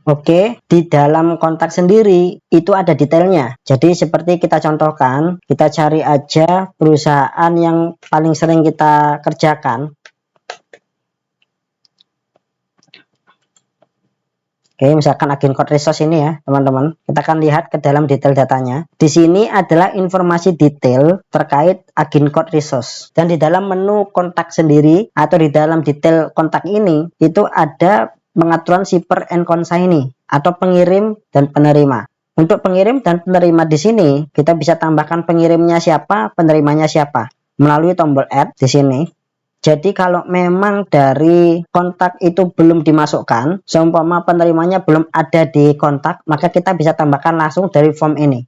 Oke, di dalam kontak sendiri itu ada detailnya. Jadi seperti kita contohkan, kita cari aja perusahaan yang paling sering kita kerjakan. Oke, misalkan Agincode Resource ini ya, teman-teman. Kita akan lihat ke dalam detail datanya. Di sini adalah informasi detail terkait Agincode Resource. Dan di dalam menu kontak sendiri atau di dalam detail kontak ini itu ada pengaturan shipper and consignee atau pengirim dan penerima. Untuk pengirim dan penerima di sini kita bisa tambahkan pengirimnya siapa, penerimanya siapa melalui tombol add di sini. Jadi kalau memang dari kontak itu belum dimasukkan, seumpama penerimanya belum ada di kontak, maka kita bisa tambahkan langsung dari form ini.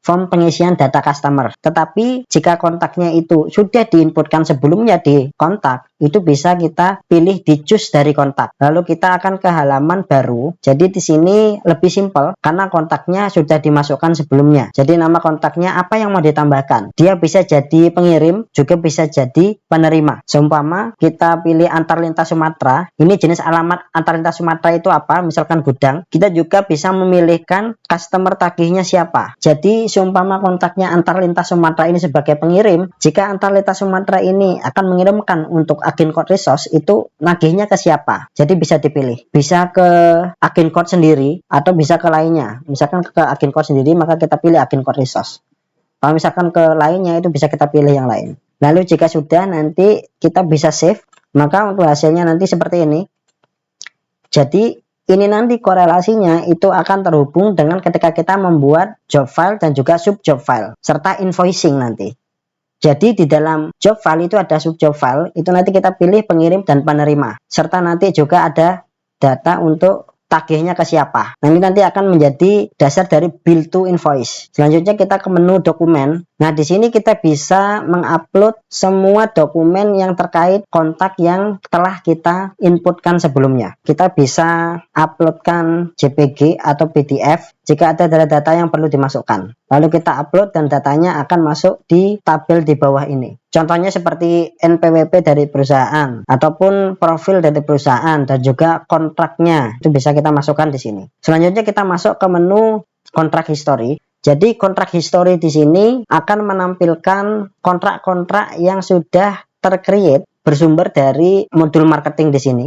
Form pengisian data customer. Tetapi jika kontaknya itu sudah diinputkan sebelumnya di kontak, itu bisa kita pilih di choose dari kontak. Lalu kita akan ke halaman baru. Jadi di sini lebih simpel karena kontaknya sudah dimasukkan sebelumnya. Jadi nama kontaknya apa yang mau ditambahkan? Dia bisa jadi pengirim, juga bisa jadi penerima. Seumpama kita pilih antar lintas Sumatera, ini jenis alamat antar lintas Sumatera itu apa? Misalkan gudang. Kita juga bisa memilihkan customer tagihnya siapa. Jadi seumpama kontaknya antar lintas Sumatera ini sebagai pengirim, jika antar lintas Sumatera ini akan mengirimkan untuk Agincode Resource, itu nagihnya ke siapa. Jadi bisa dipilih, bisa ke Agincode sendiri atau bisa ke lainnya. Misalkan ke Agincode sendiri, maka kita pilih Agincode Resource. Kalau misalkan ke lainnya, itu bisa kita pilih yang lain. Lalu jika sudah, nanti kita bisa save, maka untuk hasilnya nanti seperti ini. Jadi ini nanti korelasinya itu akan terhubung dengan ketika kita membuat job file dan juga sub job file serta invoicing nanti. Jadi di dalam job file itu ada sub job file, itu nanti kita pilih pengirim dan penerima serta nanti juga ada data untuk tagihnya ke siapa. Nah, ini nanti akan menjadi dasar dari bill to invoice. Selanjutnya kita ke menu dokumen. Nah, di sini kita bisa mengupload semua dokumen yang terkait kontak yang telah kita inputkan sebelumnya. Kita bisa uploadkan JPG atau PDF jika ada data-data yang perlu dimasukkan. Lalu kita upload dan datanya akan masuk di tabel di bawah ini. Contohnya seperti NPWP dari perusahaan ataupun profil dari perusahaan dan juga kontraknya itu bisa kita masukkan di sini. Selanjutnya kita masuk ke menu kontrak history. Jadi kontrak history di sini akan menampilkan kontrak-kontrak yang sudah tercreate bersumber dari modul marketing di sini.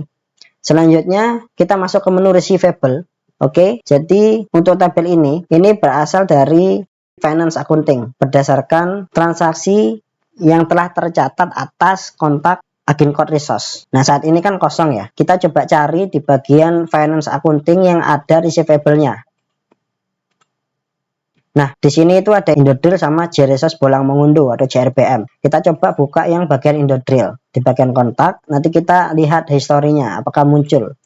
Selanjutnya kita masuk ke menu receivable. Oke, jadi untuk tabel ini berasal dari finance accounting berdasarkan transaksi yang telah tercatat atas kontak Agincode Resource. Nah, saat ini kan kosong ya. Kita coba cari di bagian finance accounting yang ada receivable-nya. Nah, di sini itu ada Indodrill sama JResource Bolang Mengunduh atau JRBM. Kita coba buka yang bagian Indodrill. Di bagian kontak, nanti kita lihat historinya, apakah muncul.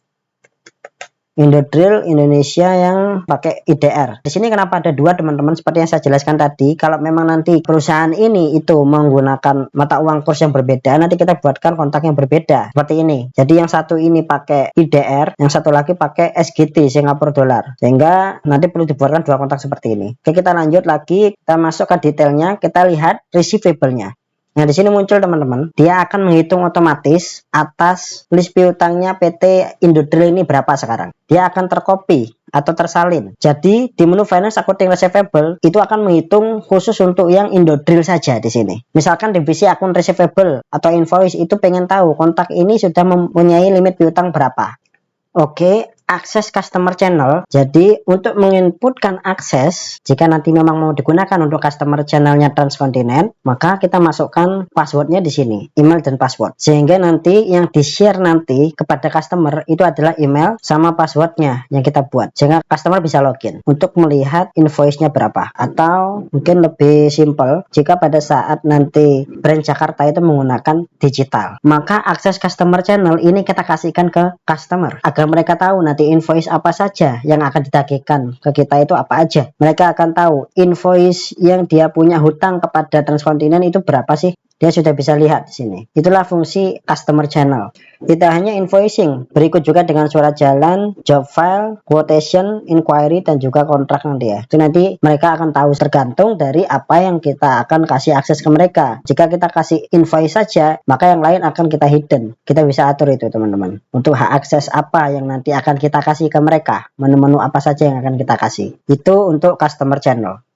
Indodrill Indonesia yang pakai IDR. Di sini kenapa ada dua, teman-teman? Seperti yang saya jelaskan tadi, kalau memang nanti perusahaan ini itu menggunakan mata uang kurs yang berbeda, nanti kita buatkan kontak yang berbeda. Seperti ini. Jadi yang satu ini pakai IDR, yang satu lagi pakai SGD Singapura Dollar. Sehingga nanti perlu dibuatkan dua kontak seperti ini. Oke, kita lanjut lagi, kita masuk ke detailnya, kita lihat receivable-nya. Nah, di sini muncul, teman-teman, dia akan menghitung otomatis atas list piutangnya PT Indodrill ini berapa sekarang. Dia akan tercopy atau tersalin. Jadi di menu finance accounting receivable itu akan menghitung khusus untuk yang Indodrill saja di sini. Misalkan divisi akun receivable atau invoice itu pengen tahu kontak ini sudah mempunyai limit piutang berapa. Oke, akses customer channel. Jadi untuk menginputkan akses, jika nanti memang mau digunakan untuk customer channelnya Transkontinent, maka kita masukkan passwordnya di sini, email dan password. Sehingga nanti yang di-share nanti kepada customer itu adalah email sama passwordnya yang kita buat. Sehingga customer bisa login untuk melihat invoice-nya berapa. Atau mungkin lebih simple, jika pada saat nanti brand Jakarta itu menggunakan digital, maka akses customer channel ini kita kasihkan ke customer agar mereka tahu nanti invoice apa saja yang akan ditagihkan ke kita itu apa aja. Mereka akan tahu invoice yang dia punya hutang kepada Transkontinent itu berapa sih. dia sudah bisa lihat di sini. Itulah fungsi customer channel. Tidak hanya invoicing, berikut juga dengan surat jalan, job file, quotation, inquiry, dan juga kontrak nanti ya. Itu nanti mereka akan tahu tergantung dari apa yang kita akan kasih akses ke mereka. Jika kita kasih invoice saja, maka yang lain akan kita hidden. Kita bisa atur itu teman-teman. Untuk hak akses apa yang nanti akan kita kasih ke mereka, menu-menu apa saja yang akan kita kasih. Itu untuk customer channel.